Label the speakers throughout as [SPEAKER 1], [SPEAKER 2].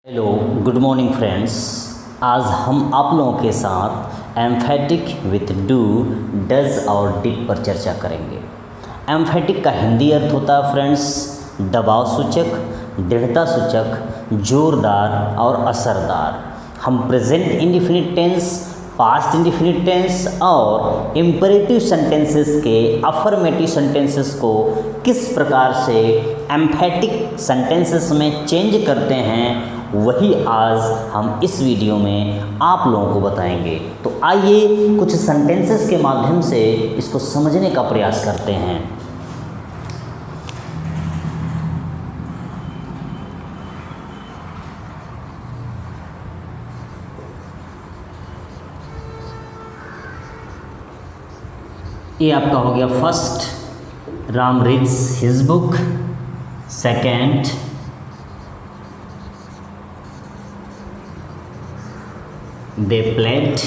[SPEAKER 1] Hello good morning friends. आज हम आप लोगों के साथ एम्फेटिक विथ डू, डज और डिड पर चर्चा करेंगे। एम्फेटिक का हिंदी अर्थ होता है फ्रेंड्स दबाव सूचक, दृढ़ता सूचक, जोरदार और असरदार। हम present indefinite tense, past indefinite tense और इम्पेरेटिव सेंटेंसेस के अफर्मेटिव सेंटेंसेस को किस प्रकार से एम्फेटिक सेंटेंसेस में चेंज करते हैं वही आज हम इस वीडियो में आप लोगों को बताएंगे। तो आइए कुछ सेंटेंसेस के माध्यम से इसको समझने का प्रयास करते हैं। ये आपका हो गया first, Ram reads his book. Second, they played.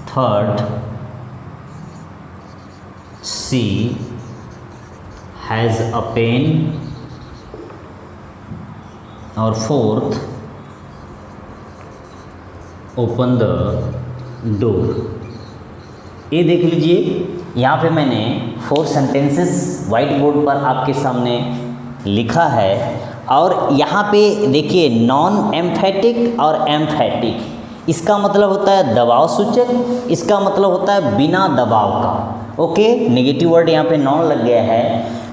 [SPEAKER 1] Third, she has a pen. और फोर्थ, open the door। ये देख लीजिए, यहाँ पे मैंने 4 सेंटेंसेस वाइट बोर्ड पर आपके सामने लिखा है और यहाँ पे देखिए नॉन एम्फेटिक और एम्फेटिक। इसका मतलब होता है दबाव सूचक, इसका मतलब होता है बिना दबाव का। ओके, नेगेटिव वर्ड यहाँ पे नॉन लग गया है,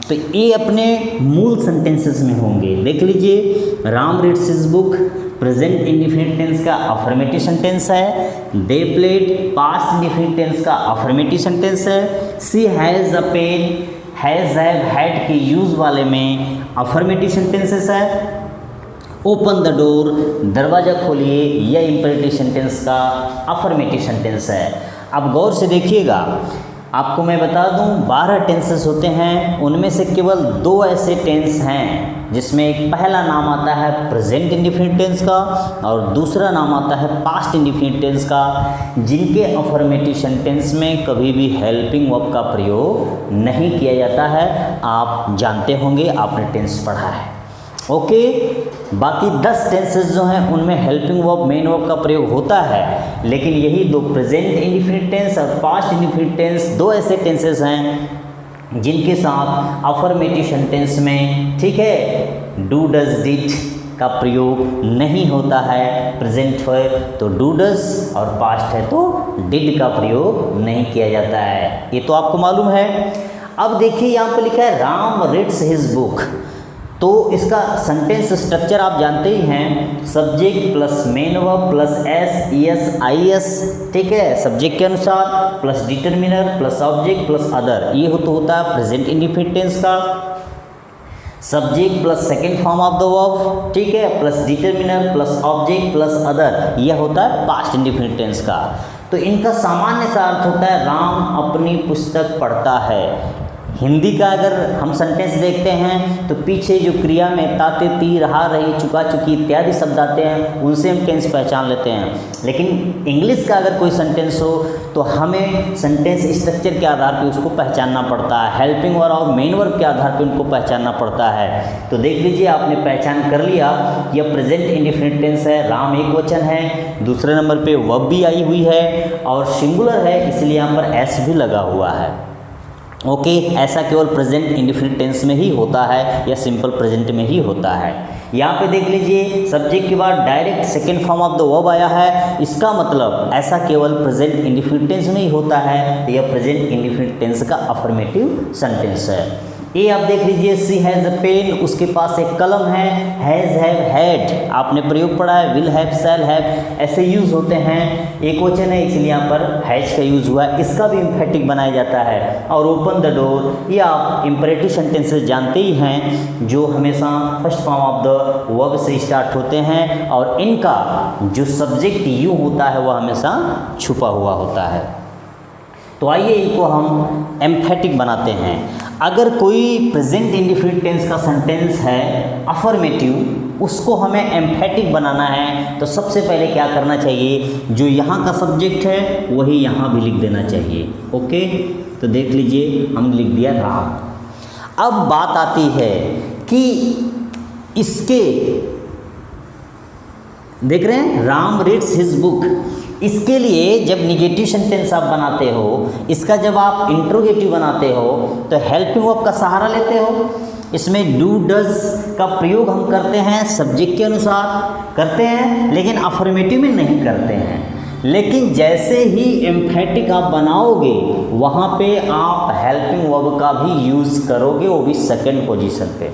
[SPEAKER 1] तो ये अपने मूल सेंटेंसेस में होंगे। देख लीजिए, Ram reads his book present indefinite tense का अफर्मेटिव सेंटेंस है। They played past indefinite tense का अफर्मेटिव सेंटेंस है। She has a pen, has, have, had के यूज वाले में अफर्मेटिव सेंटेंसेस है। ओपन द डोर, दरवाज़ा खोलिए, यह इम्पेरेटिव सेंटेंस का अफर्मेटिव सेंटेंस है। अब गौर से देखिएगा, आपको मैं बता दूं 12 टेंसेस होते हैं, उनमें से केवल 2 ऐसे टेंस हैं जिसमें एक पहला नाम आता है प्रेजेंट इंडेफिनिट टेंस का और दूसरा नाम आता है पास्ट इंडेफिनिट टेंस का, जिनके अफर्मेटिव सेंटेंस में कभी भी हेल्पिंग वर्ब का प्रयोग नहीं किया जाता है। आप जानते होंगे, आपने टेंस पढ़ा है। ओके, बाकी 10 टेंसेस जो हैं उनमें हेल्पिंग वर्ब, मेन वर्ब का प्रयोग होता है, लेकिन यही 2 प्रेजेंट इंडेफिनिट टेंस और पास्ट इंडेफिनिट टेंस 2 ऐसे टेंसेस हैं जिनके साथ अफर्मेटिव सेंटेंस में, ठीक है, डू डज डिड का प्रयोग नहीं होता है। प्रेजेंट है तो डू डज और पास्ट है तो डिड का प्रयोग नहीं किया जाता है। ये तो आपको मालूम है। अब देखिए, यहाँ पर लिखा है राम रीड्स हिज बुक, तो इसका सेंटेंस स्ट्रक्चर आप जानते ही हैं, subject plus main verb plus s, es, ies, ठीक है, सब्जेक्ट के अनुसार plus determiner plus object plus other. ये तो होता है प्रेजेंट इंडेफिनिट टेंस का। Subject plus second form of the verb, ठीक है, plus determiner plus object plus other, यह होता है पास्ट इंडेफिनिट टेंस का। तो इनका सामान्य सा अर्थ होता है राम अपनी पुस्तक पढ़ता है। हिंदी का अगर हम सेंटेंस देखते हैं तो पीछे जो क्रिया में ताते, ती, रहा, रही, चुका, चुकी इत्यादि शब्द आते हैं, उनसे हम टेंस पहचान लेते हैं। लेकिन इंग्लिश का अगर कोई सेंटेंस हो तो हमें सेंटेंस स्ट्रक्चर के आधार पे उसको पहचानना पड़ता है, हेल्पिंग वर्ब और मेन वर्ब के आधार पे उनको पहचानना पड़ता है। तो देख लीजिए, आपने पहचान कर लिया, यह प्रेजेंट इंडेफिनिट टेंस है, राम एक वचन है, दूसरे नंबर पर वर्ब भी आई हुई है और सिंगुलर है, इसलिए यहाँ पर एस भी लगा हुआ है। ओके, ऐसा केवल प्रेजेंट इंडेफिनिट टेंस में ही होता है या सिंपल प्रेजेंट में ही होता है। यहाँ पे देख लीजिए, सब्जेक्ट के बाद direct second form of the verb आया है, इसका मतलब ऐसा केवल प्रेजेंट इंडेफिनिट टेंस में ही होता है, यह प्रेजेंट इंडेफिनिट टेंस का अफर्मेटिव सेंटेंस है। ये आप देख लीजिए, सी हैज़ अ पेन, उसके पास एक कलम है। हैज़, हैव, हैड आपने प्रयोग पढ़ा है, विल हैव, शैल हैव, ऐसे यूज़ होते हैं। एक वचन है इसलिए यहाँ पर हैज़ का यूज़ हुआ है, इसका भी इम्फेटिक बनाया जाता है। और ओपन द डोर, ये आप इम्परेटिव सेंटेंसेस जानते ही हैं जो हमेशा first form of the verb से स्टार्ट होते हैं और इनका जो सब्जेक्ट यू होता है वह हमेशा छुपा हुआ होता है। तो आइए इनको हम एम्फेटिक बनाते हैं। अगर कोई प्रेजेंट इंडेफिनिट टेंस का सेंटेंस है अफर्मेटिव, उसको हमें एम्फेटिक बनाना है तो सबसे पहले क्या करना चाहिए, जो यहाँ का सब्जेक्ट है वही यहाँ भी लिख देना चाहिए। ओके, तो देख लीजिए, हम लिख दिया राम। अब बात आती है कि इसके देख रहे हैं, राम रीड्स हिज बुक। इसके लिए जब निगेटिव सेंटेंस आप बनाते हो, इसका जब आप इंट्रोगेटिव बनाते हो तो हेल्पिंग वर्ब का सहारा लेते हो। इसमें डू डज का प्रयोग हम करते हैं सब्जेक्ट के अनुसार करते हैं, लेकिन अफर्मेटिव में नहीं करते हैं। लेकिन जैसे ही एम्फेटिक आप बनाओगे वहाँ पे आप हेल्पिंग वर्ब का भी यूज़ करोगे, वो भी सेकंड पोजीशन पे।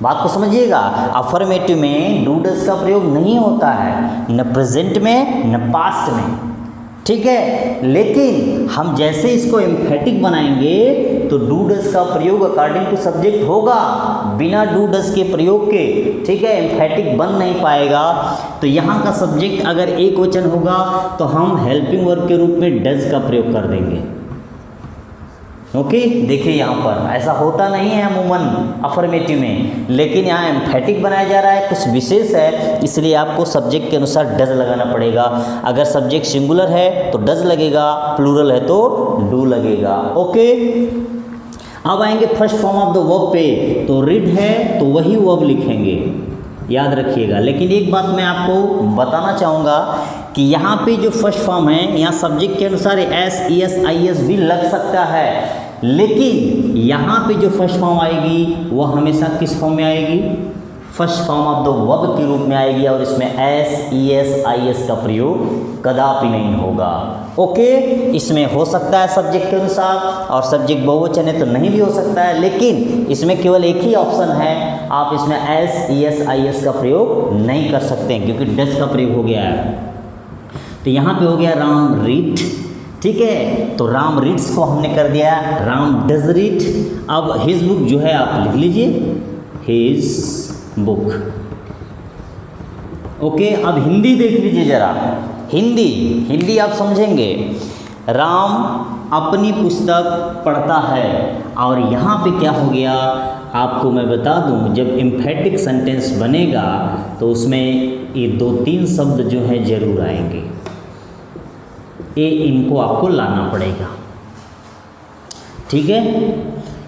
[SPEAKER 1] बात को समझिएगा, अफर्मेटिव में डू डज का प्रयोग नहीं होता है, न प्रेजेंट में न पास्ट में, ठीक है। लेकिन हम जैसे इसको एम्फेटिक बनाएंगे तो डू डज का प्रयोग अकॉर्डिंग टू सब्जेक्ट होगा, बिना डू डज के प्रयोग के, ठीक है, एम्फेटिक बन नहीं पाएगा। तो यहाँ का सब्जेक्ट अगर एक वचन होगा तो हम हेल्पिंग वर्ब के रूप में डज का प्रयोग कर देंगे। ओके, देखिए यहाँ पर ऐसा होता नहीं है अमूमन अफर्मेटिव में, लेकिन यहाँ एम्फेटिक बनाया जा रहा है, कुछ विशेष है, इसलिए आपको सब्जेक्ट के अनुसार डज लगाना पड़ेगा। अगर सब्जेक्ट सिंगुलर है तो डज लगेगा, प्लूरल है तो डू लगेगा। ओके, अब आएंगे first form of the verb पे, तो रीड है तो वही वर्ब लिखेंगे, याद रखिएगा। लेकिन एक बात मैं आपको बताना चाहूँगा कि यहाँ पे जो फर्स्ट फॉर्म है, यहाँ सब्जेक्ट के अनुसार S E S I S भी लग सकता है, लेकिन यहाँ पे जो फर्स्ट फॉर्म आएगी वो हमेशा किस फॉर्म में आएगी? First form of the verb के रूप में आएगी, और इसमें S E S I S का प्रयोग कदापि नहीं होगा। ओके, इसमें हो सकता है सब्जेक्ट के अनुसार, और सब्जेक्ट बहुवचन है तो नहीं भी हो सकता है, लेकिन इसमें केवल एक ही ऑप्शन है, आप इसमें S E S I S का प्रयोग नहीं कर सकते हैं क्योंकि डज का प्रयोग हो गया है। तो यहाँ पे हो गया राम रीड, ठीक है, तो राम रीड्स को हमने कर दिया राम डज रीड। अब हिज बुक जो है आप लिख लीजिए, हिज बुक। ओके, अब हिंदी देख लीजिए जरा, हिंदी आप समझेंगे। राम अपनी पुस्तक पढ़ता है, और यहाँ पे क्या हो गया आपको मैं बता दूँ, जब एम्फेटिक सेंटेंस बनेगा तो उसमें ये 2-3 शब्द जो हैं जरूर आएंगे, ये इनको आपको लाना पड़ेगा, ठीक है।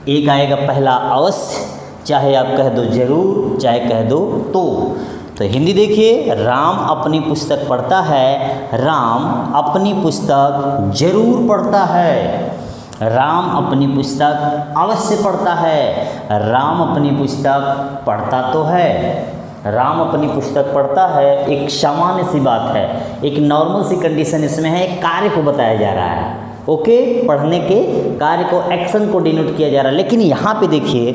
[SPEAKER 1] एक आएगा पहला अवश्य, चाहे आप कह दो जरूर, चाहे कह दो तो हिंदी देखिए, राम अपनी पुस्तक पढ़ता है, राम अपनी पुस्तक जरूर पढ़ता है, राम अपनी पुस्तक अवश्य पढ़ता है, राम अपनी पुस्तक पढ़ता तो है। राम अपनी पुस्तक पढ़ता है एक सामान्य सी बात है, एक नॉर्मल सी कंडीशन इसमें है, एक कार्य को बताया जा रहा है। ओके, पढ़ने के कार्य को, एक्शन को डिनोट किया जा रहा है। लेकिन यहाँ पे देखिए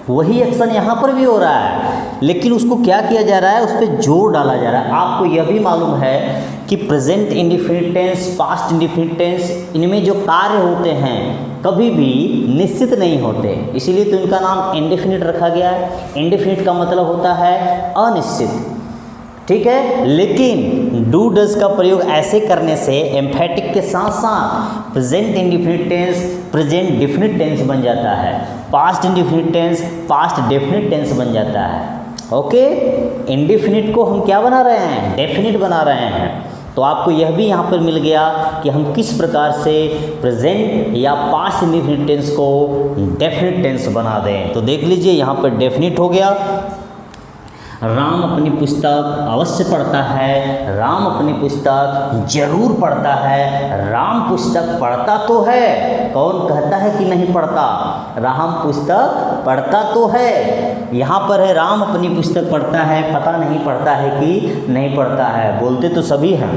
[SPEAKER 1] वही एक्शन यहाँ पर भी हो रहा है, लेकिन उसको क्या किया जा रहा है, उस पर जोर डाला जा रहा है। आपको यह भी मालूम है कि present indefinite tense, past indefinite tense, इनमें जो कार्य होते हैं कभी भी निश्चित नहीं होते, इसीलिए तो इनका नाम इंडेफिनिट रखा गया है। इंडेफिनिट का मतलब होता है अनिश्चित, ठीक है। लेकिन डू डज का प्रयोग ऐसे करने से एम्फेटिक के साथ साथ present indefinite tense present definite tense बन जाता है, past indefinite tense past definite tense बन जाता है। ओके, इंडिफिनिट को हम क्या बना रहे हैं, डेफिनिट बना रहे हैं। तो आपको यह भी यहाँ पर मिल गया कि हम किस प्रकार से प्रेजेंट या पास्ट इंडिफिनिट टेंस को डेफिनिट टेंस बना दें। तो देख लीजिए यहाँ पर डेफिनिट हो गया, राम अपनी पुस्तक अवश्य पढ़ता है, राम अपनी पुस्तक जरूर पढ़ता है, राम पुस्तक पढ़ता तो है, कौन कहता है कि नहीं पढ़ता, राम पुस्तक पढ़ता तो है। यहाँ पर है राम अपनी पुस्तक पढ़ता है, पता नहीं पढ़ता है कि नहीं पढ़ता है, बोलते तो सभी हैं,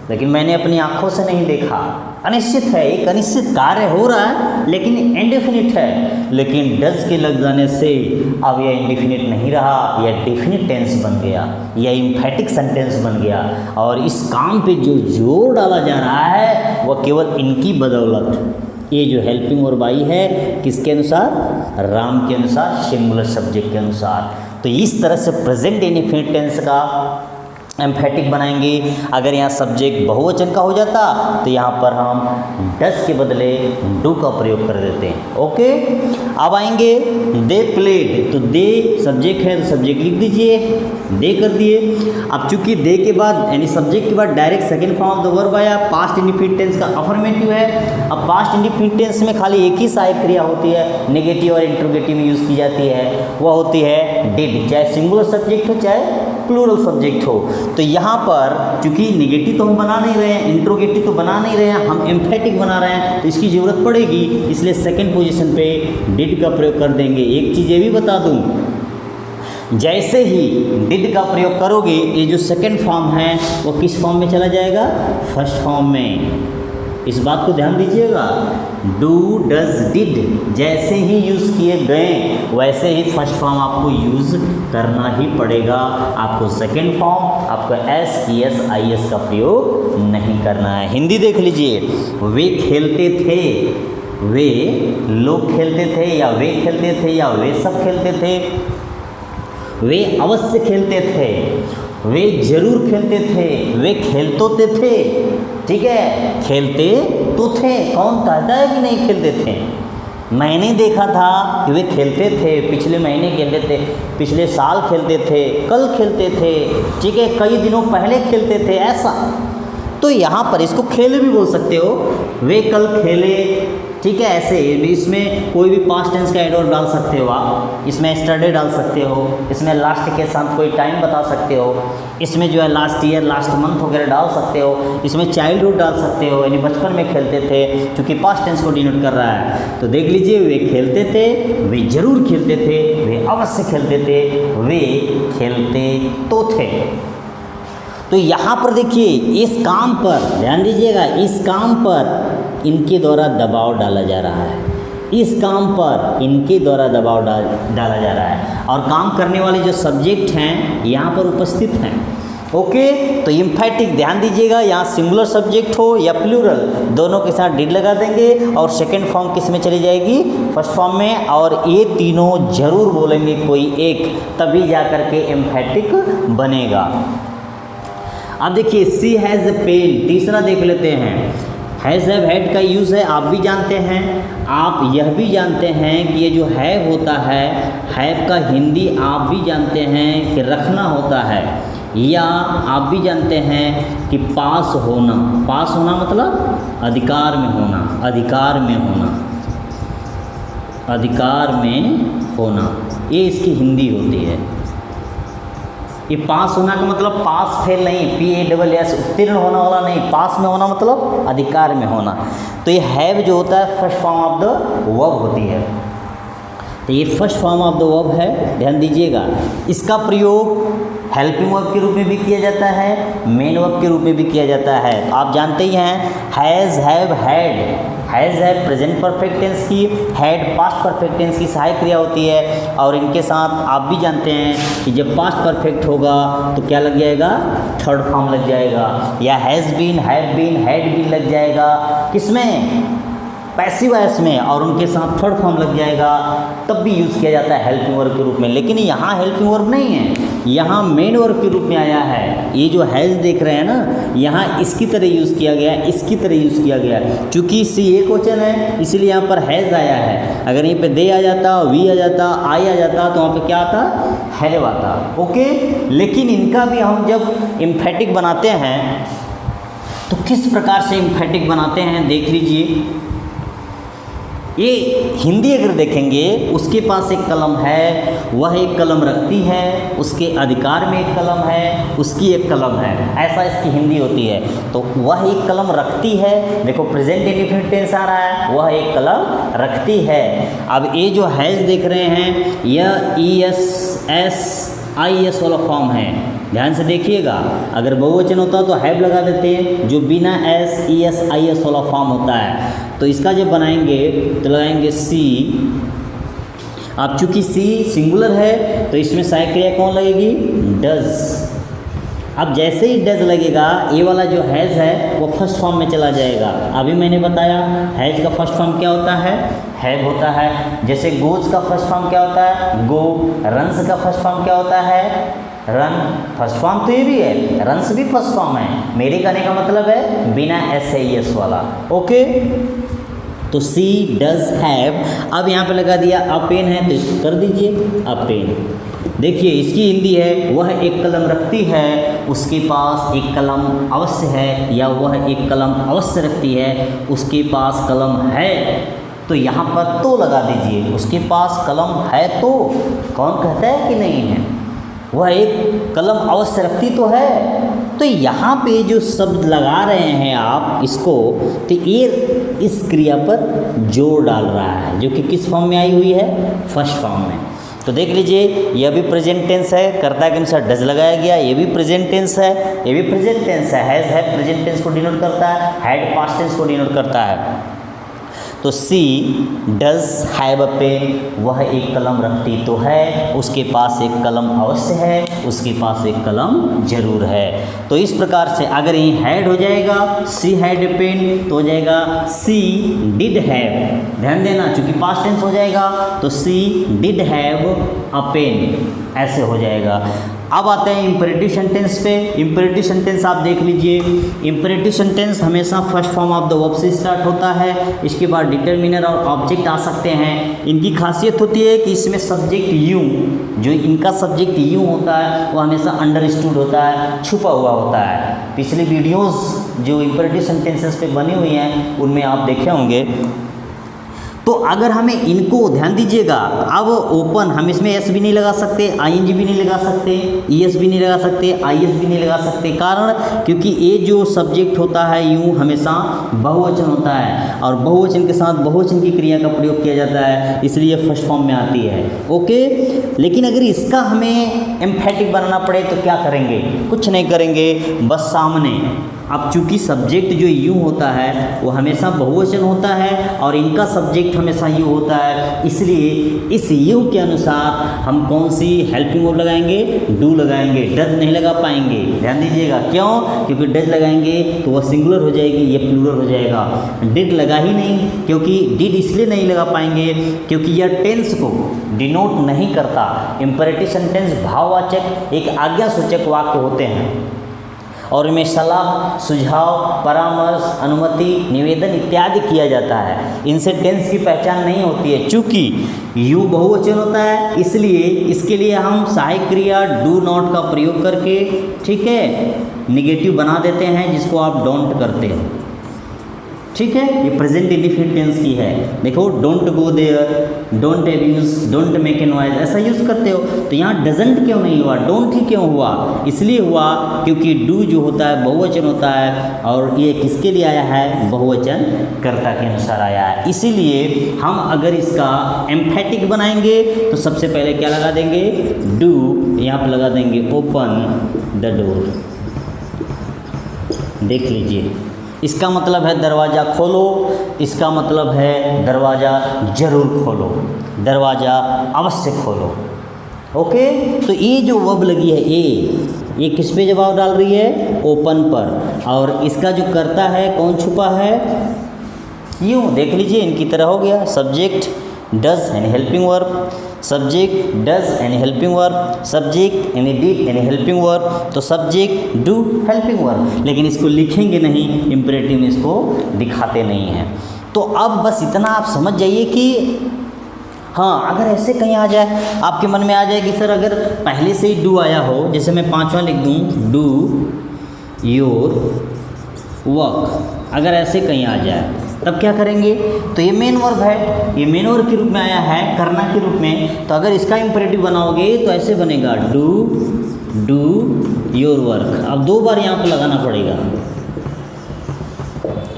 [SPEAKER 1] लेकिन मैंने अपनी आँखों से नहीं देखा। अनिश्चित है, एक अनिश्चित कार्य हो रहा है लेकिन इंडेफिनिट है, लेकिन डज के लग जाने से अब यह इंडेफिनिट नहीं रहा, यह डेफिनिट टेंस बन गया, यह एम्फेटिक सेंटेंस बन गया। और इस काम पे जो जोर डाला जा रहा है वह केवल इनकी बदौलत, ये जो हेल्पिंग वर्ब आई है किसके अनुसार, राम के अनुसार, सिंगुलर सब्जेक्ट के अनुसार। तो इस तरह से प्रेजेंट इंडेफिनिट टेंस का एम्फेटिक बनाएंगे। अगर यहाँ सब्जेक्ट बहुवचन का हो जाता तो यहाँ पर हम डस के बदले डू का प्रयोग कर देते हैं। ओके, अब आएंगे दे प्लेड, तो दे सब्जेक्ट है तो सब्जेक्ट लिख दीजिए, दे कर दिए। अब चूंकि दे के बाद यानी सब्जेक्ट के बाद direct second form of the verb आया, पास्ट इंडेफिनिट टेंस का अफर्मेटिव है। अब पास्ट इंडेफिनिट टेंस में खाली एक ही सहायक क्रिया होती है, नेगेटिव और इंट्रोगेटिव में यूज़ की जाती है, वह होती है डिड, चाहे सिंगुलर सब्जेक्ट हो चाहे प्लूरल सब्जेक्ट हो। तो यहाँ पर चूंकि नेगेटिव तो हम बना नहीं रहे हैं, इंट्रोगेटिव तो बना नहीं रहे हैं, हम एम्फेटिक बना रहे हैं, तो इसकी ज़रूरत पड़ेगी, इसलिए सेकंड पोजीशन पे डिड का प्रयोग कर देंगे। एक चीज़ ये भी बता दूँ, जैसे ही डिड का प्रयोग करोगे ये जो सेकंड फॉर्म है वो किस फॉर्म में चला जाएगा, फर्स्ट फॉर्म में। इस बात को ध्यान दीजिएगा, डू डज डिड जैसे ही यूज़ किए गए वैसे ही फर्स्ट फॉर्म आपको यूज़ करना ही पड़ेगा। आपको सेकंड फॉर्म, आपको S E S I S का प्रयोग नहीं करना है। हिंदी देख लीजिए, वे खेलते थे, वे लोग खेलते थे या वे खेलते थे या वे सब खेलते थे, वे अवश्य खेलते थे, वे जरूर खेलते थे, वे खेलते थे। ठीक है, खेलते तो थे, कौन कहता है कि नहीं खेलते थे। मैंने देखा था कि वे खेलते थे, पिछले महीने खेलते थे, पिछले साल खेलते थे, कल खेलते थे, ठीक है, कई दिनों पहले खेलते थे, ऐसा। तो यहाँ पर इसको खेले भी बोल सकते हो, वे कल खेले, ठीक है, ऐसे इसमें कोई भी पास्ट टेंस का एडवर्ब डाल सकते हो आप, इसमें यस्टरडे डाल सकते हो, इसमें लास्ट के साथ कोई टाइम बता सकते हो, इसमें जो है लास्ट ईयर, लास्ट मंथ वगैरह डाल सकते हो, इसमें चाइल्डहुड डाल सकते हो, यानी बचपन में खेलते थे, क्योंकि पास्ट टेंस को डिनोट कर रहा है। तो देख लीजिए, वे खेलते थे, वे जरूर खेलते थे, वे अवश्य खेलते थे, वे खेलते तो थे। तो यहाँ पर देखिए, इस काम पर ध्यान दीजिएगा, इस काम पर इनके द्वारा दबाव डाला जा रहा है, इस काम पर इनके द्वारा दबाव डाला जा रहा है, और काम करने वाले जो सब्जेक्ट हैं यहाँ पर उपस्थित हैं। ओके, तो एम्फेटिक ध्यान दीजिएगा, यहाँ सिंगुलर सब्जेक्ट हो या प्लूरल, दोनों के साथ डिड लगा देंगे और सेकंड फॉर्म किस में चली जाएगी, फर्स्ट फॉर्म में, और ये तीनों जरूर बोलेंगे कोई एक, तभी जा कर के एम्फेटिक बनेगा। अब देखिए, सी हैज़ पेन, तीसरा देख लेते हैं। हैज़ हैव हैड का यूज़ है, आप भी जानते हैं, आप यह भी जानते हैं कि ये जो हैव होता है, हैव का हिंदी आप भी जानते हैं कि रखना होता है, या आप भी जानते हैं कि पास होना, पास होना मतलब अधिकार में होना, अधिकार में होना, अधिकार में होना, ये इसकी हिंदी होती है। ये पास होना का मतलब पास फेल नहीं, PASS उत्तीर्ण होना वाला नहीं, पास में होना मतलब अधिकार में होना। तो ये हैव जो होता है first form of the verb होती है, तो ये first form of the verb है, ध्यान दीजिएगा। इसका प्रयोग हेल्पिंग वर्ब के रूप में भी किया जाता है, मेन वर्ब के रूप में भी किया जाता है। आप जानते ही हैं, हैज़ हैव हैड, हैज़ है प्रेजेंट परफेक्ट टेंस की, हैड पास्ट परफेक्ट टेंस की सहायक क्रिया होती है, और इनके साथ आप भी जानते हैं कि जब पास्ट परफेक्ट होगा तो क्या लग जाएगा, थर्ड फॉर्म लग जाएगा, या has been, have been, had been लग जाएगा, किसमें, पैसिव वॉइस में, और उनके साथ थर्ड फॉर्म लग जाएगा, तब भी यूज़ किया जाता है हेल्पिंग वर्ब के रूप में। लेकिन यहाँ हेल्पिंग वर्ब नहीं है, यहाँ मेन वर्ब के रूप में आया है। ये जो हैज़ देख रहे हैं ना, यहाँ इसकी तरह यूज़ किया गया, इसकी तरह यूज़ किया गया, क्योंकि सी एक वचन है इसलिए यहाँ पर हैज़ आया है। अगर यहीं पे दे आ जाता, वी आ जाता, आई आ जाता, तो वहाँ पे क्या आता, हैव आता। ओके, लेकिन इनका भी हम जब एम्फेटिक बनाते हैं तो किस प्रकार से एम्फेटिक बनाते हैं देख लीजिए। ये हिंदी अगर देखेंगे, उसके पास एक कलम है, वह एक कलम रखती है, उसके अधिकार में एक कलम है, उसकी एक कलम है, ऐसा इसकी हिंदी होती है। तो वह एक कलम रखती है, देखो प्रेजेंट इंडेफिनिट टेंस आ रहा है, वह एक कलम रखती है। अब ये जो हैज़ देख रहे हैं, यह ESSIS वाला फॉर्म है, ध्यान से देखिएगा। अगर बहुवचन होता तो हैव लगा देते हैं, जो बिना SESIS वाला फॉर्म होता है। तो इसका जब बनाएंगे तो लगाएंगे सी। अब चूंकि सी सिंगुलर है तो इसमें सहायक क्रिया कौन लगेगी, डज। अब जैसे ही डज लगेगा, ये वाला जो हैज़ है वो फर्स्ट फॉर्म में चला जाएगा। अभी मैंने बताया हैज़ का फर्स्ट फॉर्म क्या होता है, हैव होता है। जैसे गोज का फर्स्ट फॉर्म क्या होता है, गो। रन्स का फर्स्ट फॉर्म क्या होता है, रन फर्स्ट फॉर्म तो ये भी है, रन्स भी फर्स्ट फॉर्म है। मेरे कहने का मतलब है बिना SIS वाला। ओके, तो सी डज हैव, अब यहाँ पे लगा दिया अ पेन है तो इसको कर दीजिए अ पेन। देखिए इसकी हिंदी है वह एक कलम रखती है, उसके पास एक कलम अवश्य है, या वह एक कलम अवश्य रखती है, उसके पास कलम है। तो यहाँ पर तो लगा दीजिए, उसके पास कलम है तो कौन कहता है कि नहीं है, वह एक कलम अवश्य रखती तो है। तो यहाँ पे जो शब्द लगा रहे हैं आप इसको, तो ये इस क्रिया पर जोर डाल रहा है, जो कि किस फॉर्म में आई हुई है, फर्स्ट फॉर्म में। तो देख लीजिए यह भी प्रेजेंट टेंस है, कर्ता के अनुसार डज लगाया गया, ये भी प्रेजेंट टेंस है, ये भी प्रेजेंट टेंस है, हैज़ है प्रेजेंट टेंस को डिनोट करता है, हैड पास्ट टेंस को डिनोट करता है। तो सी डज हैव अ पेन, वह एक कलम रखती तो है, उसके पास एक कलम अवश्य है, उसके पास एक कलम जरूर है। तो इस प्रकार से अगर ये हैड हो जाएगा, सी हैड ए पेन, तो हो जाएगा सी डिड हैव। ध्यान देना चूंकि पास्ट टेंस हो जाएगा तो सी डिड हैव अ पेन, ऐसे हो जाएगा। अब आते हैं इम्पेरेटिव सेंटेंस पे। इम्पेरेटिव सेंटेंस आप देख लीजिए, इम्पेरेटिव सेंटेंस हमेशा first form of the verb से स्टार्ट होता है, इसके बाद डिटरमिनर और ऑब्जेक्ट आ सकते हैं। इनकी खासियत होती है कि इसमें सब्जेक्ट यू, जो इनका सब्जेक्ट यू होता है वो हमेशा अंडरस्टूड होता है, छुपा हुआ होता है। पिछले वीडियोज़ जो इम्पेरेटिव सेंटेंसेस पे बनी हुई हैं उनमें आप देखे होंगे। तो अगर हमें इनको ध्यान दीजिएगा, अब ओपन हम इसमें एस भी नहीं लगा सकते, ING भी नहीं लगा सकते, ES भी नहीं लगा सकते, IS भी नहीं लगा सकते। कारण क्योंकि ये जो सब्जेक्ट होता है यूँ हमेशा बहुवचन होता है, और बहुवचन के साथ बहुवचन की क्रिया का प्रयोग किया जाता है, इसलिए फर्स्ट फॉर्म में आती है। ओके, लेकिन अगर इसका हमें एम्फेटिक बनाना पड़े तो क्या करेंगे, कुछ नहीं करेंगे, बस सामने। अब चूंकि सब्जेक्ट जो यू होता है वो हमेशा बहुवचन होता है और इनका सब्जेक्ट हमेशा यू होता है, इसलिए इस यू के अनुसार हम कौन सी हेल्पिंग वर्ब लगाएंगे, डू लगाएंगे, डज नहीं लगा पाएंगे। ध्यान दीजिएगा क्यों, क्योंकि डज लगाएंगे तो वह सिंगुलर हो जाएगी, ये प्लूरल हो जाएगा। डिड लगा ही नहीं, क्योंकि डिड इसलिए नहीं लगा पाएंगे क्योंकि यह टेंस को डिनोट नहीं करता। इम्पेरेटिव सेंटेंस भाववाचक एक आज्ञासूचक वाक्य होते हैं और इनमें सलाह, सुझाव, परामर्श, अनुमति, निवेदन इत्यादि किया जाता है। इनसे टेंस की पहचान नहीं होती है। चूँकि यू बहुवचन होता है इसलिए इसके लिए हम सहायक क्रिया डू नॉट का प्रयोग करके, ठीक है, निगेटिव बना देते हैं, जिसको आप डोंट करते हो। ठीक है, ये प्रेजेंट इंडेफिनिट टेंस की है। देखो don't go there, don't abuse, don't make a noise, ऐसा यूज़ करते हो। तो यहाँ डजंट क्यों नहीं हुआ, डोंट ही क्यों हुआ, इसलिए हुआ क्योंकि डू जो होता है बहुवचन होता है और ये किसके लिए आया है, बहुवचन कर्ता के अनुसार आया है। इसीलिए हम अगर इसका एम्फेटिक बनाएंगे तो सबसे पहले क्या लगा देंगे, डू, यहाँ पर लगा देंगे ओपन द डोर। देख लीजिए, इसका मतलब है दरवाज़ा खोलो, इसका मतलब है दरवाज़ा जरूर खोलो, दरवाज़ा अवश्य खोलो। ओके, तो ये जो वर्ब लगी है ये किस पे जवाब डाल रही है, ओपन पर, और इसका जो करता है कौन छुपा है, यूँ। देख लीजिए इनकी तरह हो गया, subject does and helping verb, subject does and helping verb, subject and did and helping verb, तो सब्जेक्ट डू हेल्पिंग वर्ब। लेकिन इसको लिखेंगे नहीं, इम्परेटिव में इसको दिखाते नहीं हैं। तो अब बस इतना आप समझ जाइए कि हाँ, अगर ऐसे कहीं आ जाए, आपके मन में आ जाए कि सर अगर पहले से ही डू आया हो, जैसे मैं 5वां लिख दूँ, डू योर वर्क, अगर ऐसे कहीं आ जाए तब क्या करेंगे, तो ये मेन वर्ब है, ये मेन वर्ब के रूप में आया है, करना के रूप में। तो अगर इसका इम्परेटिव बनाओगे तो ऐसे बनेगा, डू योर वर्क। अब 2 बार यहाँ पर लगाना पड़ेगा,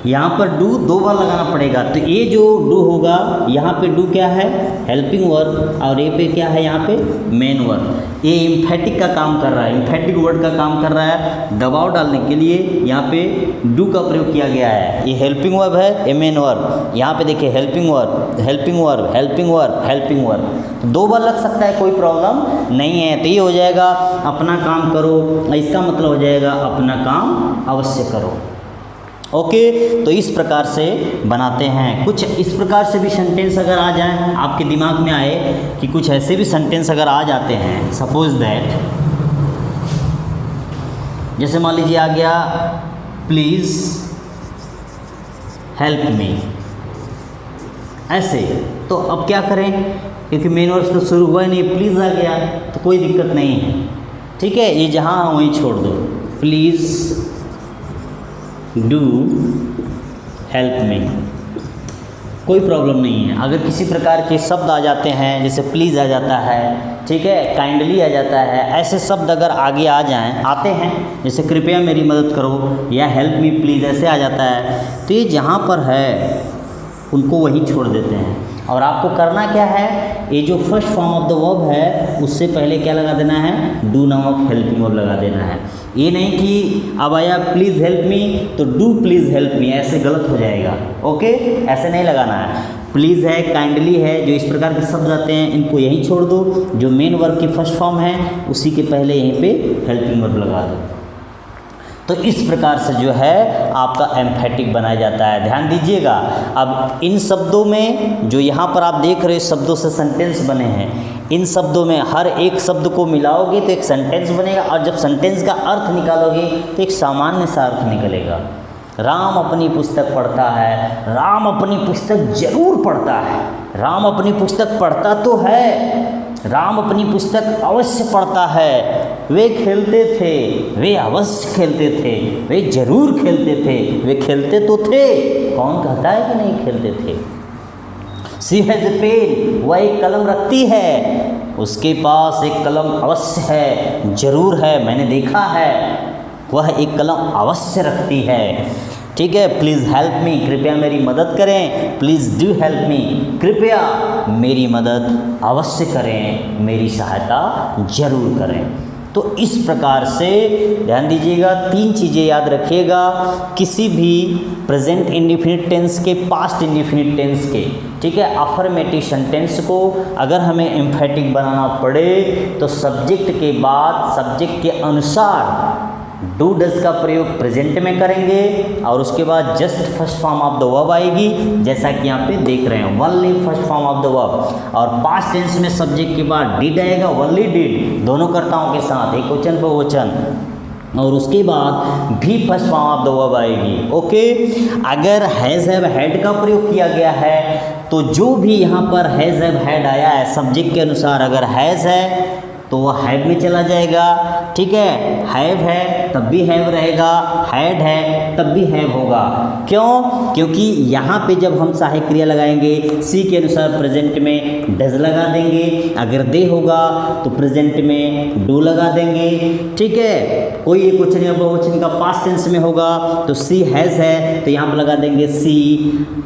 [SPEAKER 1] यहाँ पर डू 2 बार लगाना पड़ेगा। तो ये जो डू होगा यहाँ पे डू क्या है, हेल्पिंग वर्ब, और ये पे क्या है, यहाँ पे मेन वर्ब। ये इम्फेटिक का काम कर रहा है, इम्फेटिक वर्ड का काम कर रहा है। दबाव डालने के लिए यहाँ पे डू का प्रयोग किया गया है। ये हेल्पिंग वर्ब है, ये मेन वर्ब। यहाँ पे देखिए helping verb, helping verb, helping verb, helping verb, तो 2 बार लग सकता है, कोई प्रॉब्लम नहीं है। तो ये हो जाएगा अपना काम करो, इसका मतलब हो जाएगा अपना काम अवश्य करो। ओके, तो इस प्रकार से बनाते हैं। कुछ इस प्रकार से भी सेंटेंस अगर आ जाए, आपके दिमाग में आए कि कुछ ऐसे भी सेंटेंस अगर आ जाते हैं, सपोज दैट जैसे मान लीजिए आ गया प्लीज़ हेल्प मी, ऐसे। तो अब क्या करें, क्योंकि मेन वर्ड तो शुरू हुआ ही नहीं, प्लीज़ आ गया तो कोई दिक्कत नहीं है, ठीक है। ये जहाँ वहीं छोड़ दो, प्लीज़ डू हेल्प मी, कोई प्रॉब्लम नहीं है। अगर किसी प्रकार के शब्द आ जाते हैं, जैसे प्लीज़ आ जाता है, ठीक है, काइंडली आ जाता है, ऐसे शब्द अगर आगे आ जाएं, आते हैं, जैसे कृपया मेरी मदद करो या हेल्प मी प्लीज़, ऐसे आ जाता है, तो ये जहाँ पर है उनको वहीं छोड़ देते हैं। और आपको करना क्या है, ये जो first form of the verb है उससे पहले क्या लगा देना है, डू नामक हेल्पिंग वर्ब लगा देना है। ये नहीं कि अब आया प्लीज़ हेल्प मी तो डू प्लीज़ हेल्प मी, ऐसे गलत हो जाएगा, ओके, ऐसे नहीं लगाना है। प्लीज़ है, काइंडली है, जो इस प्रकार के शब्द आते हैं इनको यहीं छोड़ दो, जो मेन वर्ब की फर्स्ट फॉर्म है उसी के पहले यहीं पे हेल्पिंग वर्ब लगा दो। तो इस प्रकार से जो है आपका एम्फेटिक बनाया जाता है। ध्यान दीजिएगा, अब इन शब्दों में जो यहाँ पर आप देख रहे शब्दों से सेंटेंस बने हैं, इन शब्दों में हर एक शब्द को मिलाओगे तो एक सेंटेंस बनेगा, और जब सेंटेंस का अर्थ निकालोगे तो एक सामान्य सा अर्थ निकलेगा। राम अपनी पुस्तक पढ़ता है, राम अपनी पुस्तक जरूर पढ़ता है, राम अपनी पुस्तक पढ़ता तो है, राम अपनी पुस्तक अवश्य पढ़ता है, वे खेलते थे, वे अवश्य खेलते थे, वे जरूर खेलते थे, वे खेलते तो थे, कौन कहता है कि नहीं खेलते थे। सी हैज़ ए पेन, वह एक कलम रखती है, उसके पास एक कलम अवश्य है, जरूर है, मैंने देखा है, वह एक कलम अवश्य रखती है, ठीक है। प्लीज़ हेल्प मी, कृपया मेरी मदद करें, प्लीज़ डू हेल्प मी, कृपया मेरी मदद अवश्य करें, मेरी सहायता जरूर करें। तो इस प्रकार से ध्यान दीजिएगा, 3 चीज़ें याद रखिएगा किसी भी प्रेजेंट इंडेफिनिट टेंस के, पास्ट इंडेफिनिट टेंस के, ठीक है, अफर्मेटिव सेंटेंस को अगर हमें एम्फेटिक बनाना पड़े तो सब्जेक्ट के बाद सब्जेक्ट के अनुसार डू डज का प्रयोग प्रेजेंट में करेंगे, और उसके बाद just first form of the verb आएगी, जैसा कि यहाँ पे देख रहे हैं, only first form of the verb. और पास्ट टेंस में सब्जेक्ट के बाद डिड आएगा, ओनली डिड, दोनों कर्ताओं के साथ, एक वचन बहुवचन, और उसके बाद भी first form of the verb आएगी, ओके। अगर हैज़ हैव हैड का प्रयोग किया गया है तो जो भी यहाँ पर हैज़ हैव हैड आया है सब्जेक्ट के अनुसार, अगर हैज़ है तो वह हैव में चला जाएगा, ठीक है, हैव है तब भी हैव रहेगा, हैड है तब भी हैव होगा। क्यों? क्योंकि यहाँ पे जब हम सहायक क्रिया लगाएंगे सी के अनुसार प्रेजेंट में डज लगा देंगे, अगर दे होगा तो प्रेजेंट में डू लगा देंगे, ठीक है। कोई एक वचन या बहुवचन का पास्ट टेंस में होगा तो सी हैज़ है तो यहाँ पर लगा देंगे सी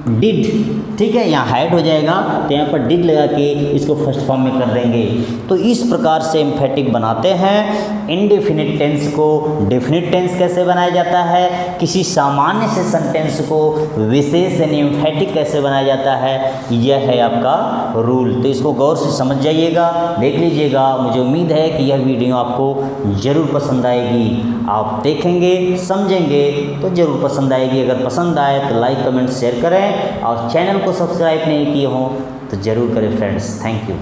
[SPEAKER 1] डिड, ठीक है, यहाँ हैड हो जाएगा तो यहाँ पर डिड लगा के इसको फर्स्ट फॉर्म में कर देंगे। तो इस प्रकार से एम्फेटिक बनाते हैं। इंडेफिनिट टेंस को डेफिनिट टेंस कैसे बनाया जाता है, किसी सामान्य से सेंटेंस को विशेष यानी एम्फेटिक कैसे बनाया जाता है, यह है आपका रूल। तो इसको गौर से समझ जाइएगा, देख लीजिएगा। मुझे उम्मीद है कि यह वीडियो आपको ज़रूर पसंद आएगी। आप देखेंगे समझेंगे तो ज़रूर पसंद आएगी। अगर पसंद आए तो लाइक कमेंट शेयर करें, और चैनल को सब्सक्राइब नहीं किए हों तो ज़रूर करें फ्रेंड्स। Thank you.